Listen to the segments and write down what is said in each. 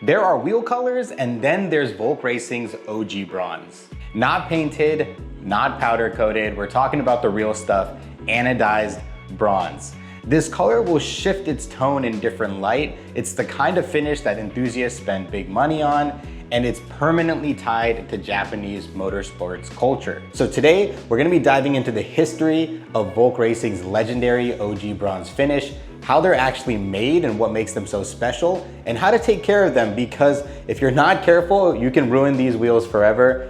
There are wheel colors, and then there's Volk Racing's OG bronze. Not painted, not powder coated, we're talking about the real stuff, anodized bronze. This color will shift its tone in different light. It's the kind of finish that enthusiasts spend big money on, and it's permanently tied to Japanese motorsports culture. So today, we're gonna be diving into the history of Volk Racing's legendary OG bronze finish, how they're actually made and what makes them so special, and how to take care of them, because if you're not careful, you can ruin these wheels forever.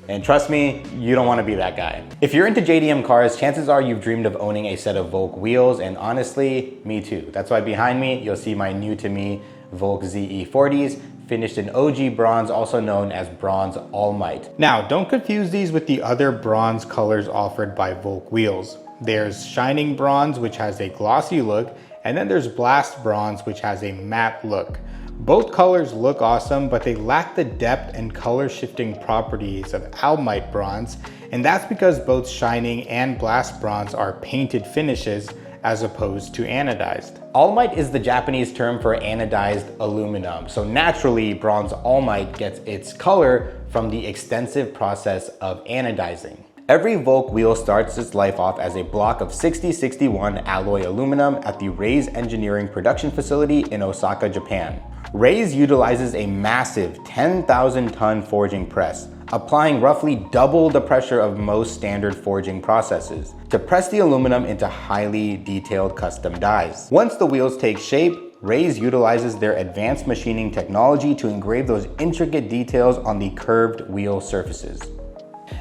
And trust me, you don't want to be that guy. If you're into JDM cars, chances are you've dreamed of owning a set of Volk wheels, and honestly, me too. That's why behind me, you'll see my new to me Volk ZE40s, finished in OG bronze, also known as Bronze All Might. Now, don't confuse these with the other bronze colors offered by Volk wheels. There's Shining Bronze, which has a glossy look, and then there's Blast Bronze, which has a matte look. Both colors look awesome, but they lack the depth and color shifting properties of All Might Bronze, and that's because both Shining and Blast Bronze are painted finishes as opposed to anodized. All Might is the Japanese term for anodized aluminum, so naturally Bronze All Might gets its color from the extensive process of anodizing. Every Volk wheel starts its life off as a block of 6061 alloy aluminum at the Raise Engineering production facility in Osaka, Japan. Raise utilizes a massive 10,000 ton forging press, applying roughly double the pressure of most standard forging processes to press the aluminum into highly detailed custom dies. Once the wheels take shape, Raise utilizes their advanced machining technology to engrave those intricate details on the curved wheel surfaces.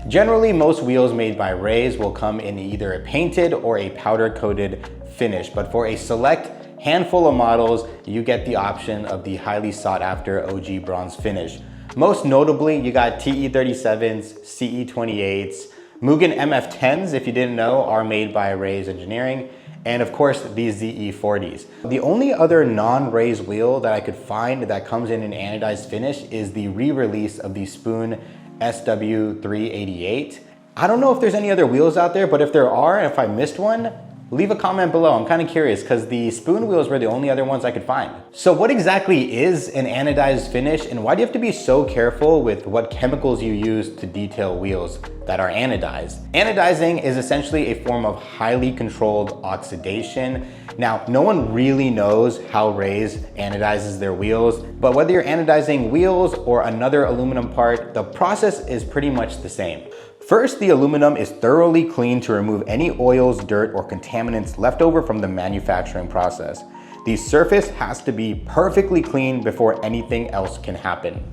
Generally, most wheels made by Raise will come in either a painted or a powder coated finish, but for a select handful of models, you get the option of the highly sought after OG bronze finish. Most notably, you got TE37s, CE28s, Mugen MF10s, if you didn't know, are made by Raise Engineering, and of course, these ZE40s. The only other non-Raise wheel that I could find that comes in an anodized finish is the re-release of the Spoon SW388. I don't know if there's any other wheels out there, but if there are, and if I missed one, leave a comment below. I'm kind of curious because the Spoon wheels were the only other ones I could find. So what exactly is an anodized finish, and why do you have to be so careful with what chemicals you use to detail wheels that are anodized? Anodizing is essentially a form of highly controlled oxidation. Now, no one really knows how Raise anodizes their wheels, but whether you're anodizing wheels or another aluminum part, the process is pretty much the same. First, the aluminum is thoroughly cleaned to remove any oils, dirt, or contaminants left over from the manufacturing process. The surface has to be perfectly clean before anything else can happen.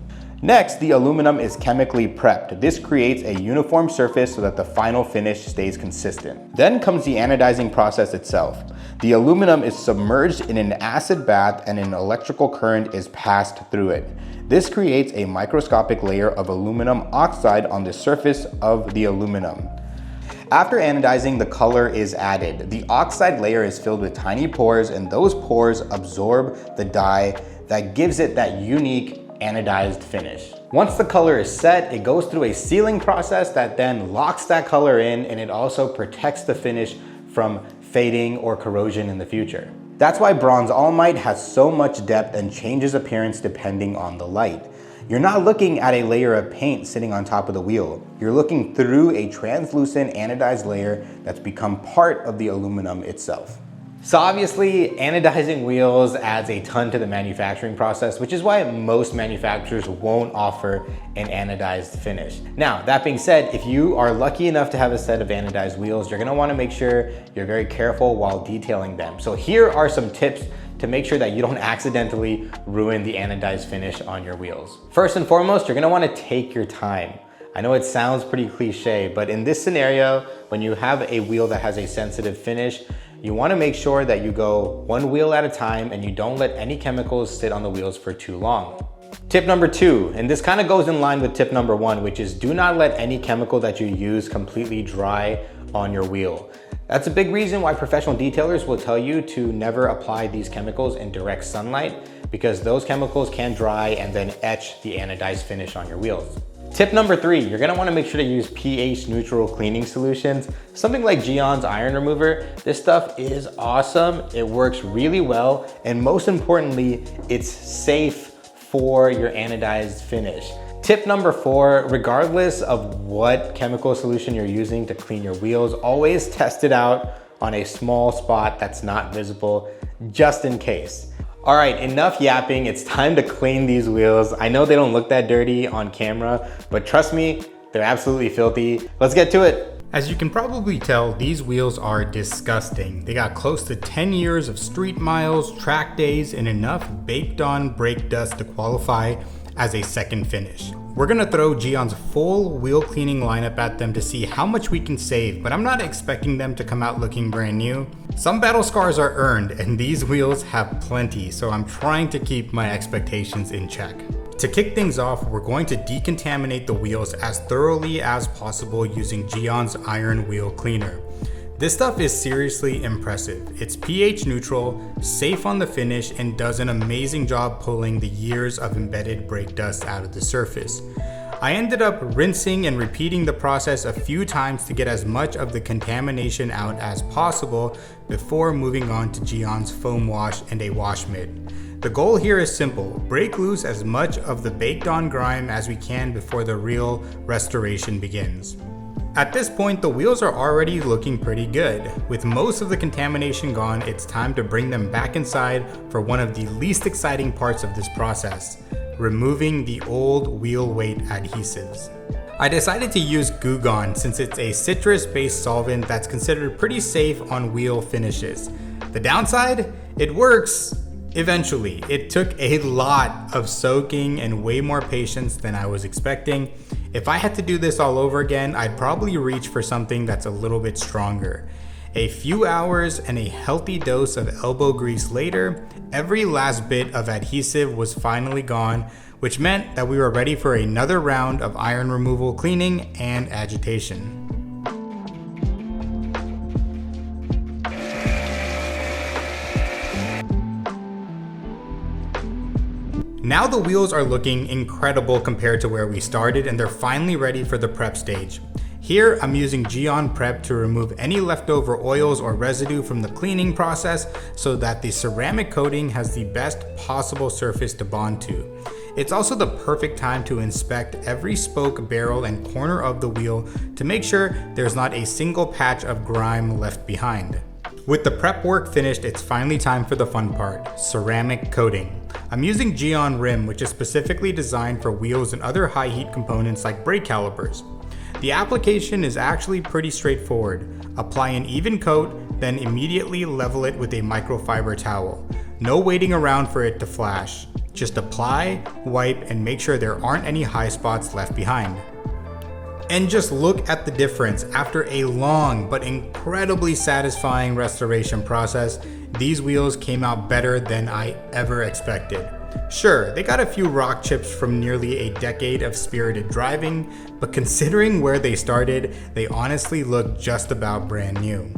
Next, the aluminum is chemically prepped. This creates a uniform surface so that the final finish stays consistent. Then comes the anodizing process itself. The aluminum is submerged in an acid bath and an electrical current is passed through it. This creates a microscopic layer of aluminum oxide on the surface of the aluminum. After anodizing, the color is added. The oxide layer is filled with tiny pores, and those pores absorb the dye that gives it that unique anodized finish. Once the color is set, it goes through a sealing process that then locks that color in, and it also protects the finish from fading or corrosion in the future. That's why Bronze All Might has so much depth and changes appearance depending on the light. You're not looking at a layer of paint sitting on top of the wheel. You're looking through a translucent anodized layer that's become part of the aluminum itself. So obviously, anodizing wheels adds a ton to the manufacturing process, which is why most manufacturers won't offer an anodized finish. Now, that being said, if you are lucky enough to have a set of anodized wheels, you're gonna wanna make sure you're very careful while detailing them. So here are some tips to make sure that you don't accidentally ruin the anodized finish on your wheels. First and foremost, you're gonna wanna take your time. I know it sounds pretty cliche, but in this scenario, when you have a wheel that has a sensitive finish, you want to make sure that you go one wheel at a time and you don't let any chemicals sit on the wheels for too long. Tip number 2, and this kind of goes in line with tip number 1, which is do not let any chemical that you use completely dry on your wheel. That's a big reason why professional detailers will tell you to never apply these chemicals in direct sunlight, because those chemicals can dry and then etch the anodized finish on your wheels. Tip number 3, you're gonna wanna make sure to use pH neutral cleaning solutions. Something like Geon's iron remover. This stuff is awesome. It works really well. And most importantly, it's safe for your anodized finish. Tip number 4, regardless of what chemical solution you're using to clean your wheels, always test it out on a small spot that's not visible, just in case. All right, enough yapping. It's time to clean these wheels. I know they don't look that dirty on camera, but trust me, they're absolutely filthy. Let's get to it. As you can probably tell, these wheels are disgusting. They got close to 10 years of street miles, track days, and enough baked on brake dust to qualify as a second finish. We're gonna throw Geon's full wheel cleaning lineup at them to see how much we can save, but I'm not expecting them to come out looking brand new. Some battle scars are earned, and these wheels have plenty, so I'm trying to keep my expectations in check. To kick things off, we're going to decontaminate the wheels as thoroughly as possible using Geon's iron wheel cleaner. This stuff is seriously impressive. It's pH neutral, safe on the finish, and does an amazing job pulling the years of embedded brake dust out of the surface. I ended up rinsing and repeating the process a few times to get as much of the contamination out as possible before moving on to Geon's foam wash and a wash mitt. The goal here is simple: break loose as much of the baked on grime as we can before the real restoration begins. At this point, the wheels are already looking pretty good. With most of the contamination gone, it's time to bring them back inside for one of the least exciting parts of this process: removing the old wheel weight adhesives. I decided to use Goo Gone since it's a citrus-based solvent that's considered pretty safe on wheel finishes. The downside? It works. Eventually. It took a lot of soaking and way more patience than I was expecting. If I had to do this all over again, I'd probably reach for something that's a little bit stronger. A few hours and a healthy dose of elbow grease later, every last bit of adhesive was finally gone, which meant that we were ready for another round of iron removal cleaning and agitation. Now the wheels are looking incredible compared to where we started, and they're finally ready for the prep stage. Here I'm using Geon Prep to remove any leftover oils or residue from the cleaning process so that the ceramic coating has the best possible surface to bond to. It's also the perfect time to inspect every spoke, barrel, and corner of the wheel to make sure there's not a single patch of grime left behind. With the prep work finished, it's finally time for the fun part: ceramic coating. I'm using Geon Rim, which is specifically designed for wheels and other high heat components like brake calipers. The application is actually pretty straightforward. Apply an even coat, then immediately level it with a microfiber towel. No waiting around for it to flash. Just apply, wipe, and make sure there aren't any high spots left behind. And just look at the difference. After a long but incredibly satisfying restoration process, these wheels came out better than I ever expected. Sure, they got a few rock chips from nearly a decade of spirited driving, but considering where they started, they honestly look just about brand new.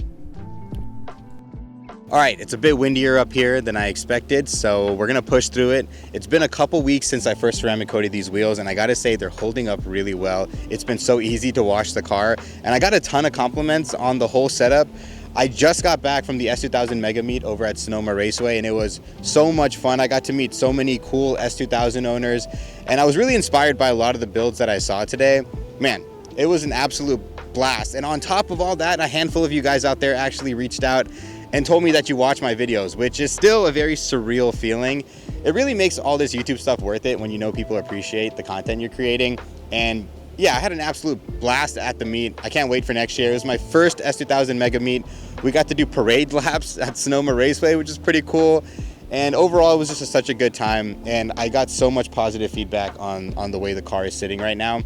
All right, it's a bit windier up here than I expected, so we're gonna push through it. It's been a couple weeks since I first ceramic coated these wheels, and I gotta say they're holding up really well. It's been so easy to wash the car, and I got a ton of compliments on the whole setup. I just got back from the S2000 Mega Meet over at Sonoma Raceway, and it was so much fun. I got to meet so many cool S2000 owners, and I was really inspired by a lot of the builds that I saw today. Man, it was an absolute blast. And on top of all that, a handful of you guys out there actually reached out and told me that you watch my videos, which is still a very surreal feeling. It really makes all this YouTube stuff worth it when you know people appreciate the content you're creating. And yeah, I had an absolute blast at the meet. I can't wait for next year. It was my first S2000 Mega Meet. We got to do parade laps at Sonoma Raceway, which is pretty cool. And overall, it was just such a good time. And I got so much positive feedback on the way the car is sitting right now.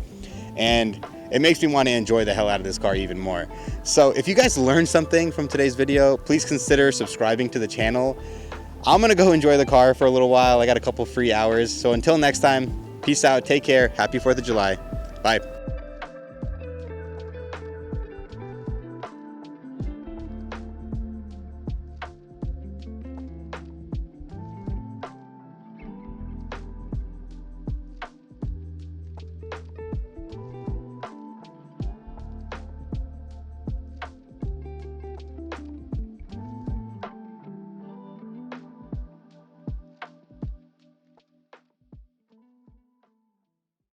And it makes me want to enjoy the hell out of this car even more. So if you guys learned something from today's video, please consider subscribing to the channel. I'm gonna go enjoy the car for a little while. I got a couple free hours. So until next time, peace out, take care, happy 4th of July. Bye.